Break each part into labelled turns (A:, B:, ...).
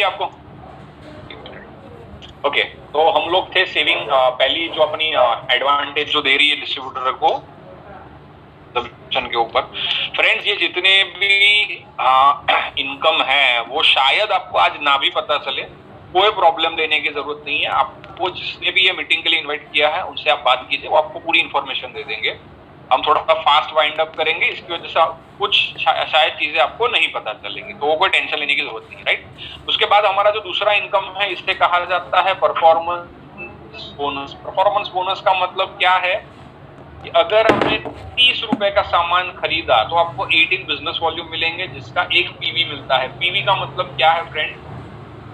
A: आपको ओके तो हम लोग थे सेविंग पहली जो अपनी एडवांटेज जो दे रही है डिस्ट्रीब्यूटर को के ऊपर। फ्रेंड्स ये जितने भी इनकम है वो शायद आपको आज ना भी पता चले, कोई प्रॉब्लम लेने की जरूरत नहीं है। आपको जिसने भी ये मीटिंग के लिए इनवाइट किया है उनसे आप बात कीजिए, वो आपको पूरी इंफॉर्मेशन दे देंगे। हम थोड़ा सा फास्ट वाइंड अप करेंगे, इसकी वजह से कुछ शायद चीजें आपको नहीं पता चलेंगी, तो वो कोई टेंशन लेने की जरूरत नहीं, राइट। उसके बाद हमारा जो दूसरा इनकम है इससे कहा जाता है परफॉर्मेंस बोनस। परफॉर्मेंस बोनस का मतलब क्या है कि अगर हमने 30 रुपए का सामान खरीदा तो आपको 18 बिजनेस वॉल्यूम मिलेंगे, जिसका एक पीवी मिलता है। पीवी का मतलब क्या है फ्रेंड,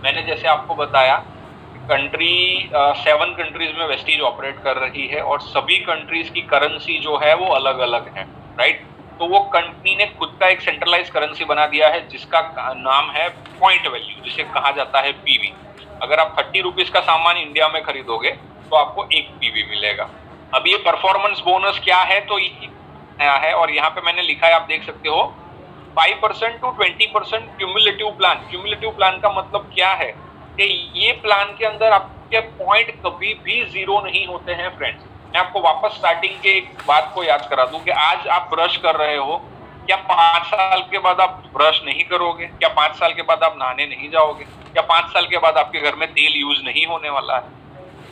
A: मैंने जैसे आपको बताया कंट्री 7 कंट्रीज में वेस्टीज ऑपरेट कर रही है और सभी कंट्रीज की करेंसी जो है वो अलग अलग है, राइट। तो वो कंपनी ने खुद का एक सेंट्रलाइज करेंसी बना दिया है जिसका नाम है पॉइंट वैल्यू, जिसे कहा जाता है पीवी। अगर आप 30 रुपीज का सामान इंडिया में खरीदोगे तो आपको एक पीवी मिलेगा। अब ये परफॉर्मेंस बोनस क्या है, तो ये नया है और यहाँ पे मैंने लिखा है, आप देख सकते हो 5% to 20% cumulative plan. Cumulative plan का मतलब क्या है कि ये प्लान के अंदर आपके पॉइंट कभी भी जीरो नहीं होते हैं फ्रेंड्स। मैं आपको वापस स्टार्टिंग के एक बात को याद करा दूं कि आज आप ब्रश कर रहे हो, क्या 5 साल के बाद आप ब्रश नहीं करोगे? क्या 5 साल के बाद आप नहाने नहीं जाओगे? क्या 5 साल के बाद आपके घर में तेल यूज नहीं होने वाला है?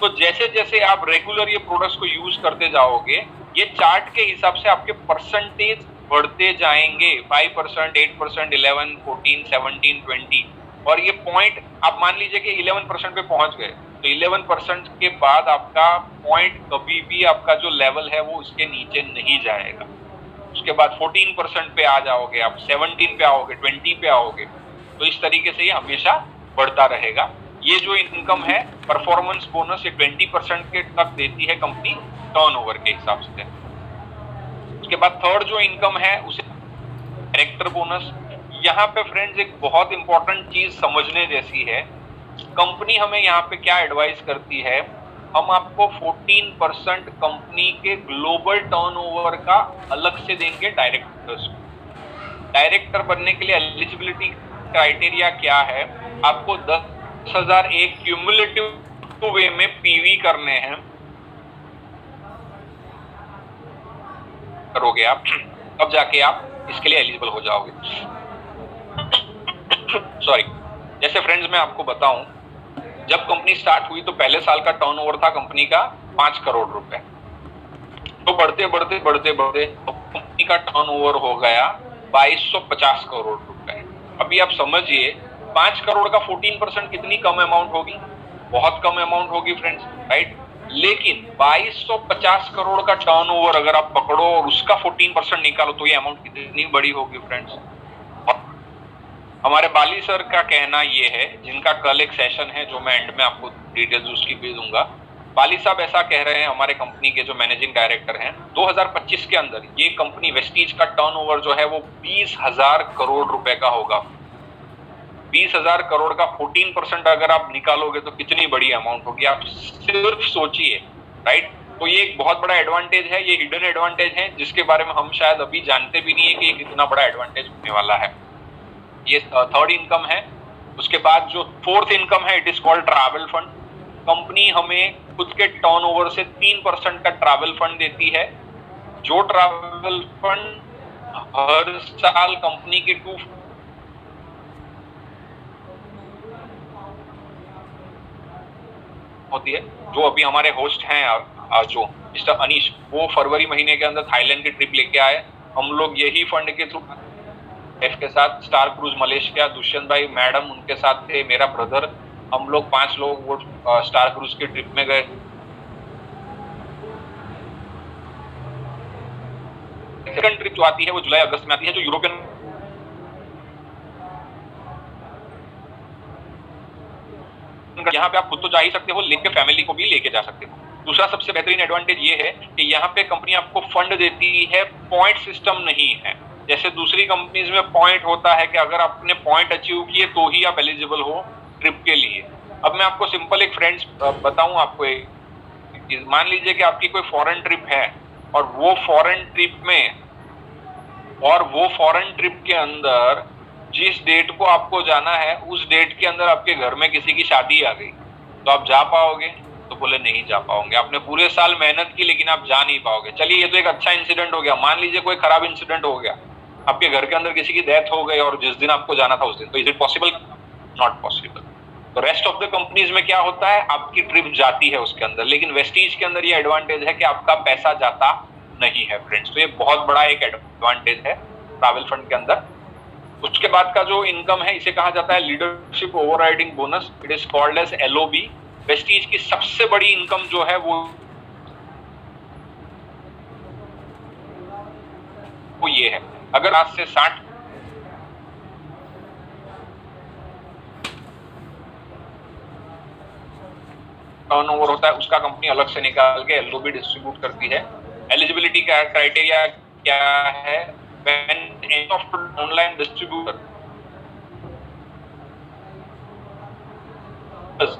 A: तो जैसे जैसे आप रेगुलर ये प्रोडक्ट्स को यूज करते जाओगे, ये चार्ट के हिसाब से आपके परसेंटेज बढ़ते जाएंगे। 5%, 8%, 11, 14, 17, 20 और ये पॉइंट आप मान लीजिए कि 11% पे पहुंच गए तो 11% के बाद आपका पॉइंट कभी भी आपका जो लेवल है वो उसके नीचे नहीं जाएगा। उसके बाद 14% पे आ जाओगे, आप 17 पे आओगे, 20 पे आओगे, तो इस तरीके से ये हमेशा बढ़ता रहेगा। ये जो इनकम है परफॉर्मेंस बोनस, ये 20% के तक देती है कंपनी टर्नओवर के हिसाब से। उसके बाद थर्ड जो इनकम है उसे डायरेक्टर बोनस। यहाँ पे फ्रेंड्स एक बहुत इंपॉर्टेंट चीज समझने जैसी है। कंपनी हमें यहाँ पे क्या एडवाइस करती है, हम आपको 14% कंपनी के ग्लोबल टर्नओवर का अलग से देंगे डायरेक्टर्स को। डायरेक्टर बनने के लिए एलिजिबिलिटी क्राइटेरिया क्या है, आपको 10,000 एक क्यूमुलेटिव वे में पीवी करने हैं, करोगे आप, तब जाके आप इसके लिए एलिजिबल हो जाओगे। सॉरी, जैसे फ्रेंड्स मैं आपको बताऊं, जब कंपनी स्टार्ट हुई तो पहले साल का टर्नओवर था कंपनी का 5 करोड़ रुपए। तो बढ़ते बढ़ते बढ़ते बढ़ते कंपनी का टर्नओवर हो गया 2250 करोड़ रुपए। अभी आप समझिए 5 करोड़ का 14% कितनी कम अमाउंट होगी, बहुत कम अमाउंट होगी फ्रेंड्स, राइट। लेकिन 2250 करोड़ का टर्नओवर अगर आप पकड़ो और उसका 14% निकालो तो ये अमाउंट कितनी बड़ी होगी फ्रेंड्स। हमारे बाली सर का कहना ये है, जिनका कल एक सेशन है जो मैं एंड में आपको डिटेल्स उसकी भी दूंगा। बाली साहब ऐसा कह रहे हैं, हमारे कंपनी के जो मैनेजिंग डायरेक्टर हैं, 2025 के अंदर ये कंपनी वेस्टीज का टर्नओवर जो है वो 20,000 करोड़ रुपए का होगा। 20,000 करोड़ का 14% अगर आप निकालोगे तो कितनी बड़ी अमाउंट होगी, आप सिर्फ सोचिए, राइट। तो ये एक बहुत बड़ा एडवांटेज है, ये हिडन एडवांटेज है जिसके बारे में हम शायद अभी जानते भी नहीं है कि ये कितना बड़ा एडवांटेज होने वाला है। ये थर्ड इनकम है। उसके बाद जो फोर्थ इनकम है, it is called travel fund. Company हमें खुद के टर्नओवर से 3% का ट्रैवल फंड देती है। जो ट्रैवल फंड हर साल कंपनी के 2 होती है। जो अभी हमारे होस्ट हैं जो मिस्टर अनीश, वो फरवरी महीने के अंदर थाईलैंड की ट्रिप लेके आए। हम लोग यही फंड के थ्रू के साथ स्टार क्रूज मलेशिया, दुष्यंत भाई मैडम उनके साथ थे, मेरा ब्रदर, हम लोग 5 लोग वो स्टार क्रूज की ट्रिप में गए। सेकंड ट्रिप जो आती है वो जुलाई अगस्त में आती है, जो यूरोपियन यहाँ पे आप खुद तो जा ही सकते हो, लेके फैमिली को भी लेके जा सकते हो। दूसरा सबसे बेहतरीन एडवांटेज ये है कि यहाँ पे कंपनी आपको फंड देती है, पॉइंट सिस्टम नहीं है। जैसे दूसरी कंपनीज में पॉइंट होता है कि अगर आपने पॉइंट अचीव किए तो ही आप एलिजिबल हो ट्रिप के लिए। अब मैं आपको सिंपल एक फ्रेंड्स बताऊं आपको एक चीज, मान लीजिए कि आपकी कोई फॉरेन ट्रिप है और वो फॉरेन ट्रिप के अंदर जिस डेट को आपको जाना है उस डेट के अंदर आपके घर में किसी की शादी आ गई तो आप जा पाओगे? तो बोले नहीं जा पाओगे। आपने पूरे साल मेहनत की लेकिन आप जा नहीं पाओगे। चलिए ये तो एक अच्छा इंसिडेंट हो गया। मान लीजिए कोई खराब इंसिडेंट हो गया, आपके घर के अंदर किसी की डेथ हो गई और जिस दिन आपको जाना था उस दिन, तो is it possible? Not possible. तो रेस्ट ऑफ द कंपनीज में क्या होता है, आपकी ट्रिप जाती है उसके अंदर, लेकिन वेस्टीज के अंदर ये एडवांटेज है कि आपका पैसा जाता नहीं है फ्रेंड्स। तो ये बहुत बड़ा एक एडवांटेज है ट्रैवल फंड के अंदर। उसके बाद का जो इनकम है इसे कहा जाता है leadership overriding bonus. It is called as LOB. Vestige की सबसे बड़ी इनकम जो है वो ये है। अगर आज से 60 टर्नओवर होता है उसका कंपनी अलग से निकाल के एलओबी डिस्ट्रीब्यूट करती है। एलिजिबिलिटी का क्राइटेरिया क्या है? When of online distributor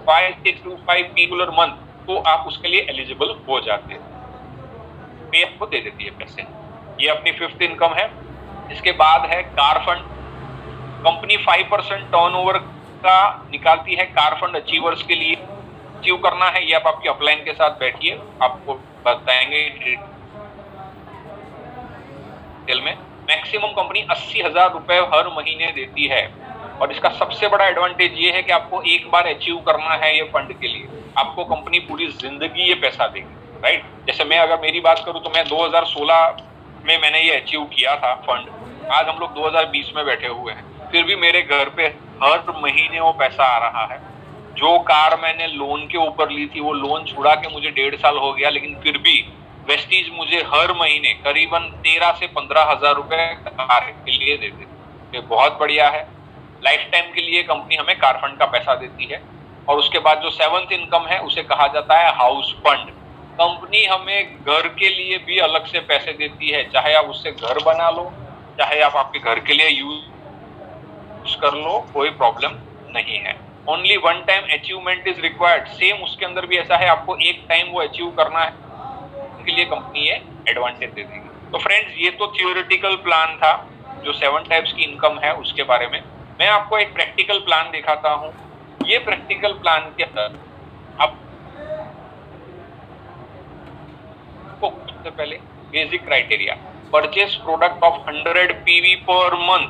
A: 5-6-5 popular month, तो आप उसके लिए एलिजिबल हो जाते हैं। पे आपको दे देती है पैसे। ये अपनी 5th इनकम है। इसके बाद है कार फंड। कंपनी 5% टर्नओवर का निकालती है कार फंड अचीवर्स के लिए। अचीव करना है ये आप आपकी अपलाइन के साथ बैठिए, आपको बताएंगे डिटेल में। मैक्सिमम कंपनी 80,000 रुपए हर महीने देती है। और इसका सबसे बड़ा एडवांटेज ये है कि आपको एक बार अचीव करना है ये फंड के लिए, आपको कंपनी पूरी जिंदगी ये पैसा देगी, राइट। जैसे मैं अगर मेरी बात करूं तो मैं 2016 में मैंने ये अचीव किया था फंड। आज हम लोग 2020 में बैठे हुए हैं, फिर भी मेरे घर पे हर महीने वो पैसा आ रहा है। जो कार मैंने लोन के ऊपर ली थी वो लोन छुड़ा के मुझे 1.5 साल हो गया, लेकिन फिर भी वेस्टीज मुझे हर महीने करीबन 13 से 15,000 रुपए कार के लिए देते थे। ये बहुत बढ़िया है। लाइफ टाइम के लिए कंपनी हमें कार फंड का पैसा देती है। और उसके बाद जो 7th इनकम है उसे कहा जाता है हाउस फंड। कंपनी हमें घर के लिए भी अलग से पैसे देती है, चाहे आप उससे घर बना लो, चाहे आप आपके घर के लिए यूज कर लो, कोई प्रॉब्लम नहीं है। Only 1 time achievement is required. Same उसके अंदर भी ऐसा है, आपको एक टाइम वो अचीव करना है, के लिए कंपनी ये एडवांटेज दे देगी। तो फ्रेंड्स ये तो थियोरेटिकल प्लान था जो 7 टाइप्स की इनकम है उसके बारे में। मैं आपको एक प्रैक्टिकल प्लान दिखाता हूं। ये प्रैक्टिकल प्लान के अंदर आपको सबसे पहले basic criteria, purchase product of 100 PV per month,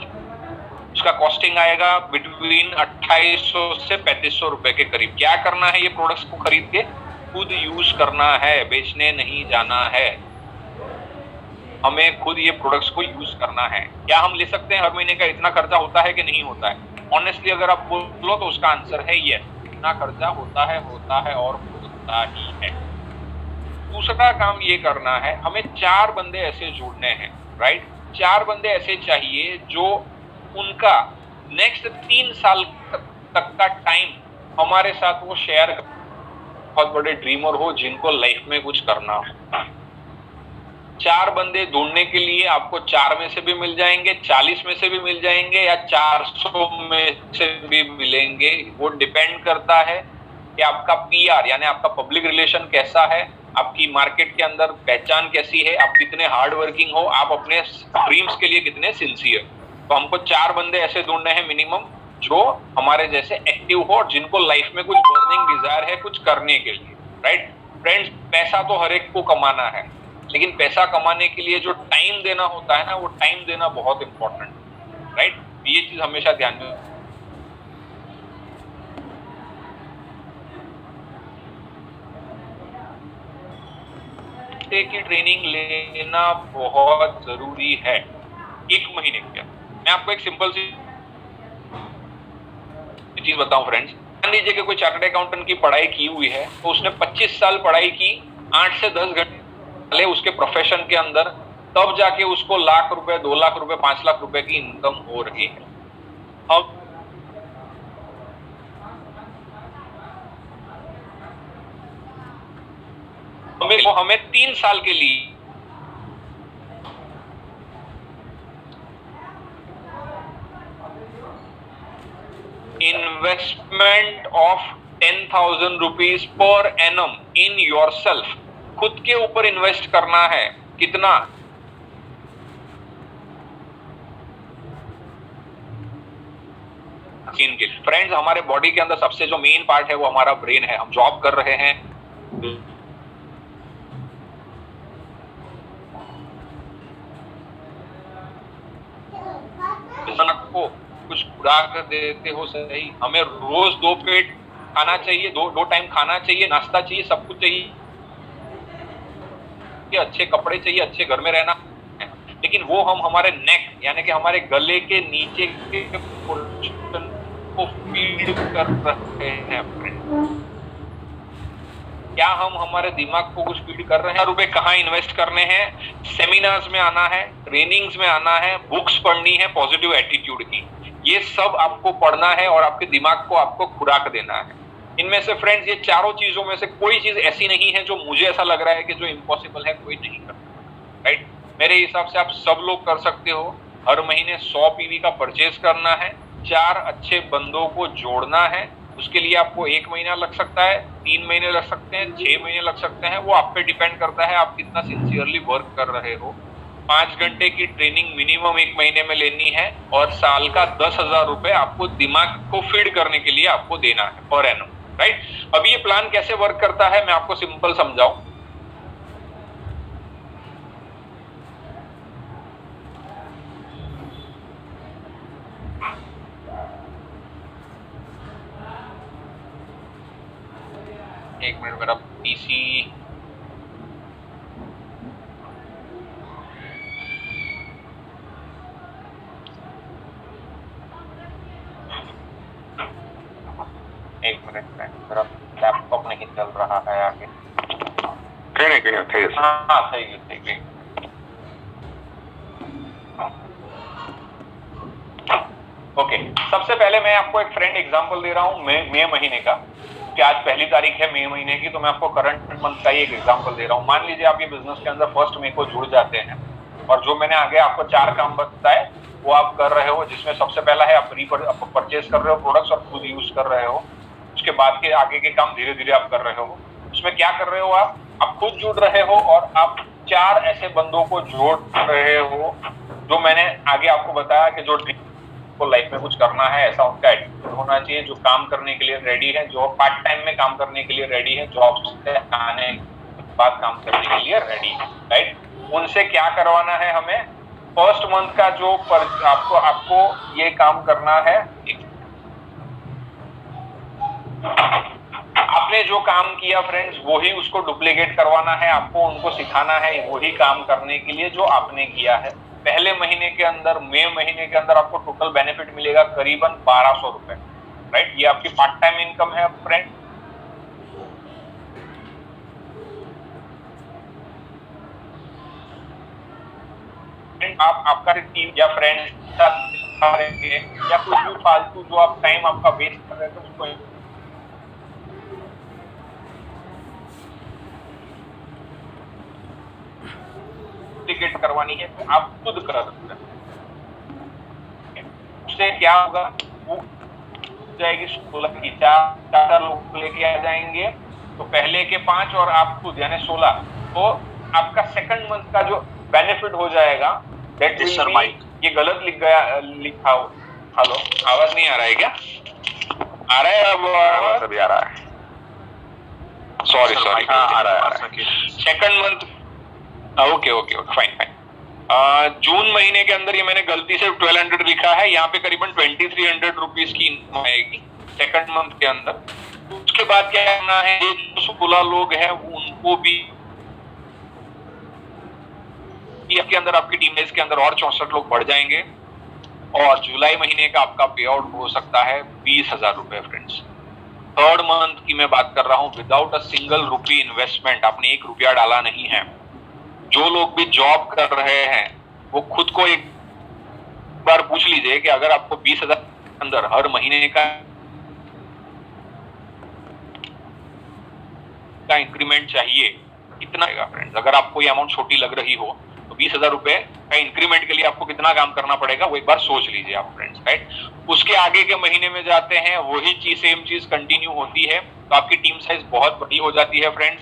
A: उसका कॉस्टिंग आएगा बिटवीन 2800 से 3500 रुपए के करीब। क्या करना है, ये प्रोडक्ट्स को खरीद के खुद यूज करना है, बेचने नहीं जाना है। हमें खुद ये प्रोडक्ट्स को यूज करना है। क्या हम ले सकते हैं? हर महीने का इतना खर्चा होता है कि नहीं होता है? ऑनेस्टली अगर आप बोलो तो उसका आंसर है यस, इतना खर्चा होता है और होता ही है। दूसरा काम ये करना है, हमें 4 बंदे ऐसे जोड़ने हैं, राइट। 4 बंदे ऐसे चाहिए जो उनका नेक्स्ट 3 साल तक का टाइम हमारे साथ वो शेयर कर, बहुत बड़े ड्रीमर हो जिनको लाइफ में कुछ करना हो। 4 बंदे ढूंढने के लिए आपको 4 में से भी मिल जाएंगे, 40 में से भी मिल जाएंगे, या 400 में से भी मिलेंगे। वो डिपेंड करता है कि आपका पीआर यानी आपका पब्लिक रिलेशन कैसा है, आपकी मार्केट के अंदर पहचान कैसी है, आप कितने हार्ड वर्किंग हो, आप अपने ड्रीम्स के लिए कितने सिंसियर। तो हमको 4 बंदे ऐसे ढूंढने हैं मिनिमम जो हमारे जैसे एक्टिव हो और जिनको लाइफ में कुछ बर्निंग डिजायर है कुछ करने के लिए, राइट। फ्रेंड्स पैसा तो हर एक को कमाना है, लेकिन पैसा कमाने के लिए जो टाइम देना होता है ना, वो टाइम देना बहुत इंपॉर्टेंट, राइट। ये चीज हमेशा ध्यान में। की ट्रेनिंग लेना बहुत जरूरी है 1 महीने के। मैं आपको एक सिंपल सी चीज बताऊं फ्रेंड्स। मान लीजिए कि कोई चार्टर्ड अकाउंटेंट की पढ़ाई की हुई है, तो उसने 25 साल पढ़ाई की, 8 से 10 घंटे उसके प्रोफेशन के अंदर, तब जाके उसको लाख रुपए, 2 लाख रुपए, 5 लाख रुपए की इनकम हो रही है। अब हमें 3 साल के लिए investment of 10,000 rupees per annum in yourself, खुद के ऊपर इन्वेस्ट करना है। कितना? ब्रेन के लिए। फ्रेंड्स, हमारे बॉडी के अंदर सबसे जो मेन पार्ट है वो हमारा ब्रेन है। हम जॉब कर रहे हैं, को कुछ खुराक देते हो सही, हमें रोज 2 पेट खाना चाहिए, दो टाइम खाना चाहिए, नाश्ता चाहिए, सब कुछ चाहिए, अच्छे कपड़े चाहिए, अच्छे घर में रहना है। लेकिन वो हम हमारे नेक यानी कि हमारे गले के नीचे के पोर्शन को फीड कर रहे हैं। क्या हम हमारे दिमाग को कुछ फीड कर रहे हैं? रुपए कहाँ इन्वेस्ट करने हैं? सेमिनार्स में आना है, ट्रेनिंग्स में आना है, बुक्स पढ़नी है पॉजिटिव एटीट्यूड की। ये सब आपको पढ़ना है और आपके दिमाग को आपको खुराक देना है। इनमें से फ्रेंड्स, ये चारों चीजों में से कोई चीज ऐसी नहीं है जो मुझे ऐसा लग रहा है कि जो इम्पॉसिबल है, कोई नहीं कर सकता, राइट? मेरे हिसाब से आप सब लोग कर सकते हो। हर महीने 100 पीवी का परचेज करना है, 4 अच्छे बंदों को जोड़ना है। उसके लिए आपको 1 महीना लग सकता है, 3 महीने लग सकते हैं, 6 महीने लग सकते हैं, वो आप पे डिपेंड करता है आप कितना सिंसियरली वर्क कर रहे हो। 5 घंटे की ट्रेनिंग मिनिमम 1 महीने में लेनी है और साल का 10,000 रुपए आपको दिमाग को फीड करने के लिए आपको देना है पर एनम, राइट? अब ये प्लान कैसे वर्क करता है मैं आपको सिंपल समझाऊं। एक मिनट, मेरा पीसी एक मिनट, मेरा लैपटॉप नहीं चल रहा है आगे। हाँ, થઈ ગઈ। ओके, सबसे पहले मैं आपको एक फ्रेंड एग्जांपल दे रहा हूँ मई महीने का, कि आज पहली तारीख है मई महीने की, तो मैं आपको करंट मंथ का ही एक एग्जांपल दे रहा हूँ। मान लीजिए आप ये बिजनेस के अंदर 1 मई को जुड़ जाते हैं और जो मैंने आगे आपको 4 काम बताए वो आप कर रहे हो, जिसमें सबसे पहला है आप परचेज कर रहे हो प्रोडक्ट्स और खुद यूज कर रहे हो। उसके बाद के आगे के काम धीरे धीरे आप कर रहे हो। उसमें क्या कर रहे हो? आप खुद जुड़ रहे हो और आप 4 ऐसे बंदों को जोड़ रहे हो जो मैंने आगे आपको बताया कि जो को लाइफ में कुछ करना है, ऐसा उनका एटीट्यूड होना चाहिए, जो काम करने के लिए रेडी है, जो पार्ट टाइम में काम करने के लिए रेडी है, जॉब से आने के बाद काम करने के लिए रेडी है, राइट? उनसे क्या करवाना है हमें? फर्स्ट मंथ का जो आपको ये काम करना है, आपने जो काम किया फ्रेंड्स वही उसको डुप्लीकेट करवाना है, आपको उनको सिखाना है वही काम करने के लिए जो आपने किया है। पहले महीने के अंदर, मई महीने के अंदर आपको टोटल बेनिफिट मिलेगा करीबन 1200 रुपए, राइट? ये आपकी पार्ट टाइम इनकम है फ्रेंड। आप आपका टीम या फ्रेंड्स या कुछ भी फालतू जो आप टाइम आपका वेस्ट कर रहे थे उसको टिकट करवानी है तो आप खुद कर सकते हैं। उससे क्या होगा? वो जाएगी 16 की 4 लोग लेके आ जाएंगे, तो पहले के 5 और आप खुद यानी 16, तो आपका सेकंड मंथ का जो बेनिफिट हो जाएगा दैट विल बी, ये गलत लिखा हो। हेलो, आवाज नहीं आ रहा है क्या? आ रहा है? अब आवाज अभी आ रहा है। सॉरी आ रहा है। Second month, okay fine. जून महीने के अंदर ये मैंने गलती से 1200 लिखा है, यहाँ पे करीबन 2300 रुपीज की इनकम आएगी सेकंड मंथ के अंदर। उसके बाद क्या करना है? ये जो 16 लोग हैं उनको भी के अंदर आपकी टीम के अंदर और 64 लोग बढ़ जाएंगे और जुलाई महीने का आपका पे आउट हो सकता है 20,000 रुपए फ्रेंड्स। थर्ड मंथ की मैं बात कर रहा हूँ, without a single rupee investment, आपने 1 रुपया डाला नहीं है। जो लोग भी जॉब कर रहे हैं वो खुद को एक बार पूछ लीजिए कि अगर आपको 20,000 अंदर हर महीने का इंक्रीमेंट चाहिए, कितना आएगा फ्रेंड्स? अगर आपको ये अमाउंट छोटी लग रही हो तो 20,000 रुपए का इंक्रीमेंट के लिए आपको कितना काम करना पड़ेगा वो एक बार सोच लीजिए आप फ्रेंड्स, राइट? उसके आगे के महीने में जाते हैं, वही चीज सेम चीज कंटिन्यू होती है, तो आपकी टीम साइज बहुत बड़ी हो जाती है फ्रेंड्स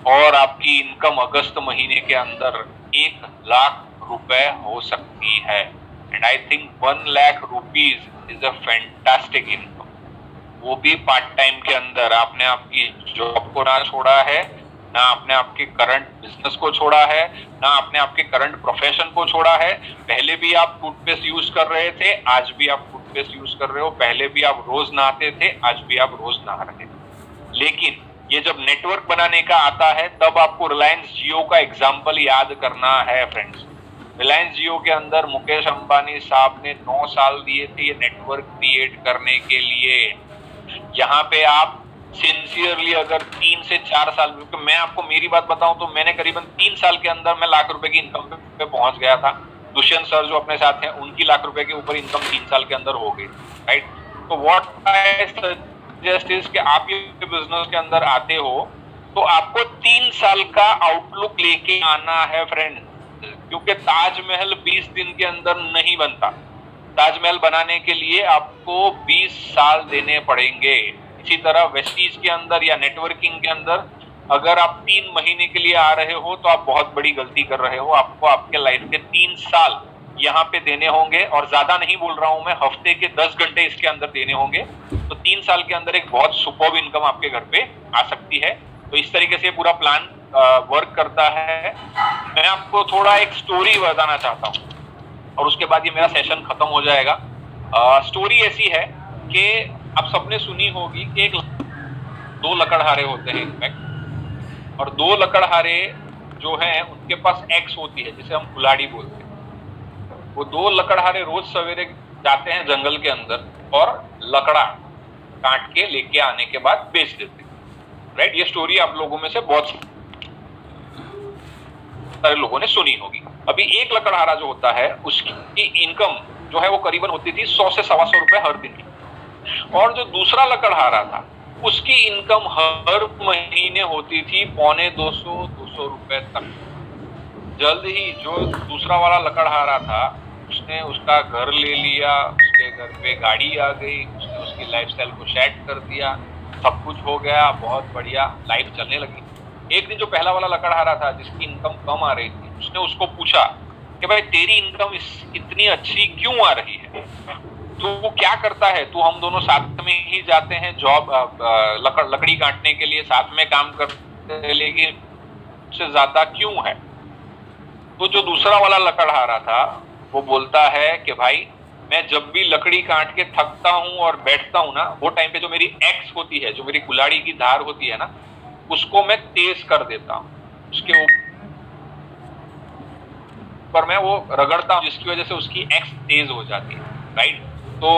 A: और आपकी इनकम अगस्त महीने के अंदर 1 लाख रुपए हो सकती है। And I think 1 lakh rupees is a fantastic income, वो भी पार्ट टाइम के अंदर। आपने आपकी जॉब को ना छोड़ा है, ना आपने आपके करंट बिजनेस को छोड़ा है, ना आपने आपके करंट प्रोफेशन को छोड़ा है। पहले भी आप टूथपेस्ट यूज कर रहे थे, आज भी आप टूथपेस्ट यूज कर रहे हो। पहले भी आप रोज नहाते थे, आज भी आप रोज नहा रहे थे। लेकिन ये जब नेटवर्क बनाने का आता है, तब आपको रिलायंस जियो का एग्जाम्पल याद करना है फ्रेंड्स। रिलायंस जियो के अंदर मुकेश अंबानी साहब ने 9 साल दिए थे ये नेटवर्क क्रिएट करने के लिए। यहाँ पे आप सिंसियरली अगर 3 से 4 साल, क्योंकि मैं आपको मेरी बात बताऊं तो मैंने करीबन 3 साल के अंदर मैं लाख रुपए की इनकम पे पहुंच गया था। दुष्यंत सर जो अपने साथ हैं, उनकी लाख रुपए के ऊपर इनकम 3 साल के अंदर हो गई, राइट। तो व्हाट आई सजेस्ट इज कि आप ये बिजनेस के अंदर आते हो तो आपको 3 साल का आउटलुक लेके आना है फ्रेंड, क्योंकि ताजमहल 20 दिन के अंदर नहीं बनता। ताजमहल बनाने के लिए आपको 20 साल देने पड़ेंगे। इसी तरह वेस्टीज के अंदर या नेटवर्किंग के अंदर अगर आप 3 महीने के लिए आ रहे हो तो आप बहुत बड़ी गलती कर रहे हो। आपको आपके लाइफ के 3 साल यहाँ पे देने होंगे, और ज्यादा नहीं बोल रहा हूं मैं, हफ्ते के 10 घंटे इसके अंदर देने होंगे। तो 3 साल के अंदर एक बहुत सुपर्ब इनकम आपके घर पे आ सकती है। तो इस तरीके से पूरा प्लान वर्क करता है। मैं आपको थोड़ा एक स्टोरी बताना चाहता हूँ और उसके बाद ये मेरा सेशन खत्म हो जाएगा। स्टोरी ऐसी है कि आप सबने सुनी होगी कि 2 लकड़हारे होते हैं इनफैक्ट, और 2 लकड़हारे जो हैं उनके पास एक्स होती है, जिसे हम कुल्हाड़ी बोलते हैं। वो 2 लकड़हारे रोज सवेरे जाते हैं जंगल के अंदर और लकड़ा काट के लेके आने के बाद बेच देते हैं, राइट। ये स्टोरी आप लोगों में से बहुत सारे लोगों ने सुनी होगी। अभी एक लकड़हारा जो होता है उसकी इनकम जो है वो करीबन होती थी 100 से 125 रुपए हर दिन की, और जो दूसरा लकड़हारा था उसकी इनकम हर महीने होती थी 250 रुपए तक। जल्द ही जो दूसरा वाला लकड़हारा था उसने उसका घर ले लिया, उसके घर पे गाड़ी आ गई, उसने उसकी लाइफस्टाइल को सेट कर दिया, सब कुछ हो गया, बहुत बढ़िया लाइफ चलने लगी। एक दिन जो पहला वाला लकड़हारा था जिसकी इनकम कम आ रही थी, उसने उसको पूछा कि भाई तेरी इनकम इतनी अच्छी क्यों आ रही है, तो वो क्या करता है, तो हम दोनों साथ में ही जाते हैं जॉब लकड़ी काटने के लिए, साथ में काम करते हैं, लेकिन उससे ज्यादा क्यों है। तो जो दूसरा वाला लकड़हारा था वो बोलता है कि भाई मैं जब भी लकड़ी काट के थकता हूं और बैठता हूं ना, वो टाइम पे जो मेरी एक्स होती है, जो मेरी कुल्हाड़ी की धार होती है ना, उसको मैं तेज कर देता हूं, उसके ऊपर मैं वो रगड़ता हूं, जिसकी वजह से उसकी एक्स तेज हो जाती है, राइट। तो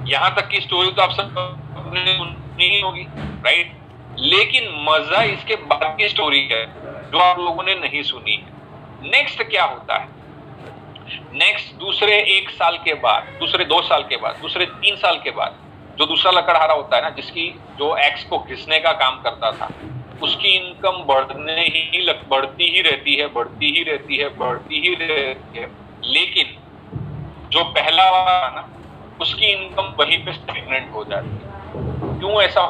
A: यहां तक की स्टोरी तो आप सबने सुनी होगी, राइट। लेकिन मजा इसके बाद की स्टोरी है जो आप लोगों ने नहीं सुनी है। नेक्स्ट क्या होता है, नेक्स्ट दूसरे 1 साल के बाद, दूसरे 2 साल के बाद, दूसरे 3 साल के बाद जो दूसरा लकड़हारा होता है ना, जिसकी जो एक्स को घिसने का काम करता था, उसकी इनकम बढ़ती ही रहती है। लेकिन जो पहला वाला ना, उसकी इनकम वहीं पे स्टेगनेंट हो जाती है। क्यों ऐसा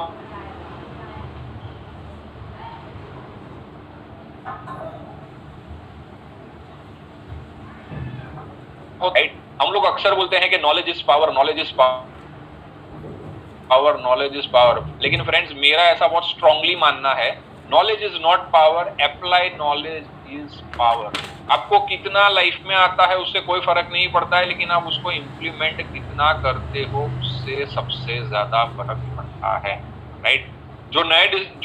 A: राइट? हम लोग अक्सर बोलते हैं कि knowledge is power, knowledge is power, knowledge is power. लेकिन फ्रेंड्स, मेरा ऐसा बहुत स्ट्रांगली मानना है, knowledge is not power, apply knowledge is power. आपको कितना लाइफ में आता है उससे कोई फर्क नहीं पड़ता है, लेकिन आप उसको इम्प्लीमेंट कितना करते हो उससे सबसे ज्यादा फर्क पड़ता है, राइट। जो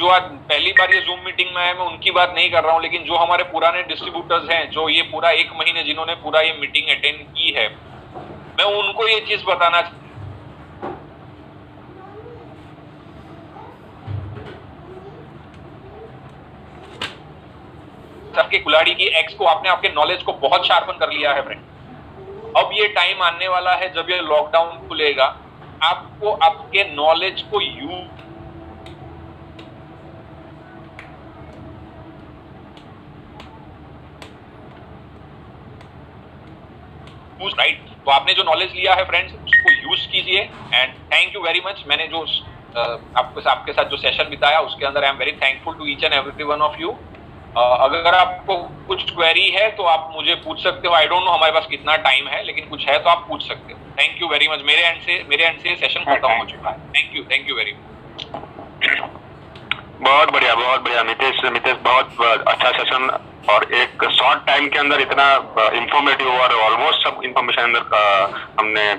A: आज पहली बार ये जूम मीटिंग में आए, मैं उनकी बात नहीं कर रहा हूं, लेकिन जो हमारे पुराने डिस्ट्रीब्यूटर्स हैं, जो ये पूरा 1 महीने जिन्होंने पूरा ये मीटिंग अटेंड की है, मैं उनको ये चीज बताना सबके कुल्हाड़ी की एक्स को, आपने आपके नॉलेज को बहुत शार्पन कर लिया है फ्रेंड। अब ये टाइम आने वाला है जब ये लॉकडाउन खुलेगा, आपको आपके नॉलेज को राइट। तो आपने जो नॉलेज लिया है फ्रेंड्स, उसको यूज कीजिए। And thank you very much. मैंने जो आपके साथ जो सेशन बिताया उसके अंदर I am very thankful to each and every one of you. अगर आपको कुछ क्वेरी है तो आप मुझे पूछ सकते हो। आई डोंट नो हमारे पास कितना टाइम है, लेकिन कुछ है तो आप पूछ सकते हो। Thank you very much. मेरे एंड से सेशन खत्म हो चुका है। Thank you very much.
B: बहुत बढ़िया मितेश बहुत अच्छा सेशन, और एक शॉर्ट टाइम के अंदर इतना इंफॉर्मेटिव और ऑलमोस्ट सब इंफॉर्मेशन अंदर हमने